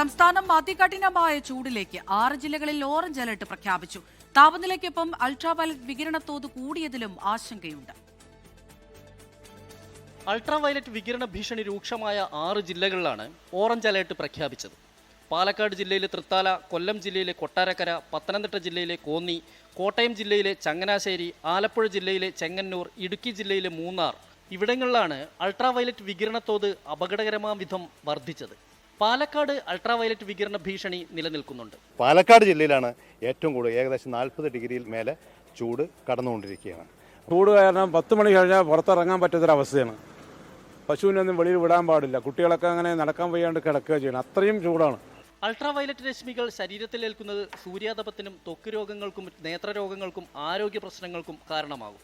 സംസ്ഥാനം അതികഠിനമായ ചൂടിലേക്ക് 6 ജില്ലകളിൽ ഓറഞ്ച് അലർട്ട് പ്രഖ്യാപിച്ചു. താപനിലയ്ക്കൊപ്പം അൾട്രാവയലറ്റ് വികിരണത്തോത് കൂടിയതിലും ആശങ്കയുണ്ട്. അൾട്രാവയലറ്റ് വികിരണ ഭീഷണി രൂക്ഷമായ 6 ജില്ലകളിലാണ് ഓറഞ്ച് അലർട്ട് പ്രഖ്യാപിച്ചത്. പാലക്കാട് ജില്ലയിലെ തൃത്താല, കൊല്ലം ജില്ലയിലെ കൊട്ടാരക്കര, പത്തനംതിട്ട ജില്ലയിലെ കോന്നി, കോട്ടയം ജില്ലയിലെ ചങ്ങനാശ്ശേരി, ആലപ്പുഴ ജില്ലയിലെ ചെങ്ങന്നൂർ, ഇടുക്കി ജില്ലയിലെ മൂന്നാർ ഇവിടങ്ങളിലാണ് അൾട്രാവയലറ്റ് വികിരണത്തോത് അപകടകരമാം വിധം വർദ്ധിച്ചത്. പാലക്കാട് അൾട്രാവയലറ്റ് വികിരണ ഭീഷണി നിലനിൽക്കുന്നുണ്ട്. പാലക്കാട് ജില്ലയിലാണ് ഏറ്റവും കൂടുതൽ, ഏകദേശം 40 ഡിഗ്രിയിൽ മേലെ ചൂട് കടന്നുകൊണ്ടിരിക്കുകയാണ്. ചൂട് കാരണം 10 മണി കഴിഞ്ഞാൽ പുറത്തിറങ്ങാൻ പറ്റാത്തൊരവസ്ഥയാണ്. പശുവിനൊന്നും വെളിയിൽ വിടാൻ പാടില്ല. കുട്ടികളൊക്കെ അങ്ങനെ നടക്കാൻ വയ്യാണ്ട് കിടക്കുക ചെയ്യണം. അത്രയും ചൂടാണ്. അൾട്രാവയലറ്റ് രശ്മികൾ ശരീരത്തിലേൽക്കുന്നത് സൂര്യാതപത്തിനും ത്വക്ക് രോഗങ്ങൾക്കും നേത്രരോഗങ്ങൾക്കും ആരോഗ്യ പ്രശ്നങ്ങൾക്കും കാരണമാകും.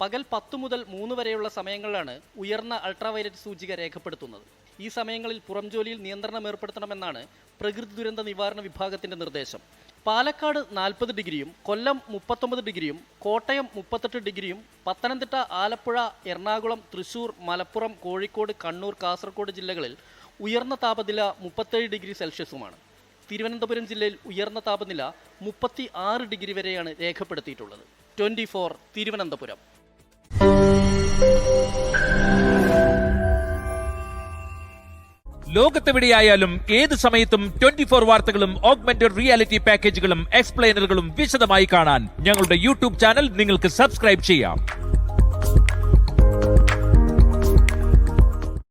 പകൽ 10 മുതൽ 3 വരെയുള്ള സമയങ്ങളിലാണ് ഉയർന്ന അൾട്രാവയലറ്റ് സൂചിക രേഖപ്പെടുത്തുന്നത്. ഈ സമയങ്ങളിൽ പുറം ജോലിയിൽ നിയന്ത്രണം ഏർപ്പെടുത്തണമെന്നാണ് പ്രകൃതി ദുരന്ത നിവാരണ വിഭാഗത്തിന്റെ നിർദ്ദേശം. പാലക്കാട് 40 ഡിഗ്രിയും, കൊല്ലം 39 ഡിഗ്രിയും, കോട്ടയം 38 ഡിഗ്രിയും, പത്തനംതിട്ട, ആലപ്പുഴ, എറണാകുളം, തൃശൂർ, മലപ്പുറം, കോഴിക്കോട്, കണ്ണൂർ, കാസർഗോഡ് ജില്ലകളിൽ ഉയർന്ന താപനില 37 ഡിഗ്രി സെൽഷ്യസുമാണ്. തിരുവനന്തപുരം ജില്ലയിൽ ഉയർന്ന താപനില 36 ഡിഗ്രി വരെയാണ് രേഖപ്പെടുത്തിയിട്ടുള്ളത്. 24 തിരുവനന്തപുരം. ലോകത്തെവിടെയായാലും ഏത് സമയത്തും 24 വാർത്തകളും ഓഗ്മെന്റഡ് റിയാലിറ്റി പാക്കേജുകളും എക്സ്പ്ലെയിനറുകളും വിശദമായി കാണാൻ ഞങ്ങളുടെ യൂട്യൂബ് ചാനൽ നിങ്ങൾക്ക് സബ്സ്ക്രൈബ് ചെയ്യാം.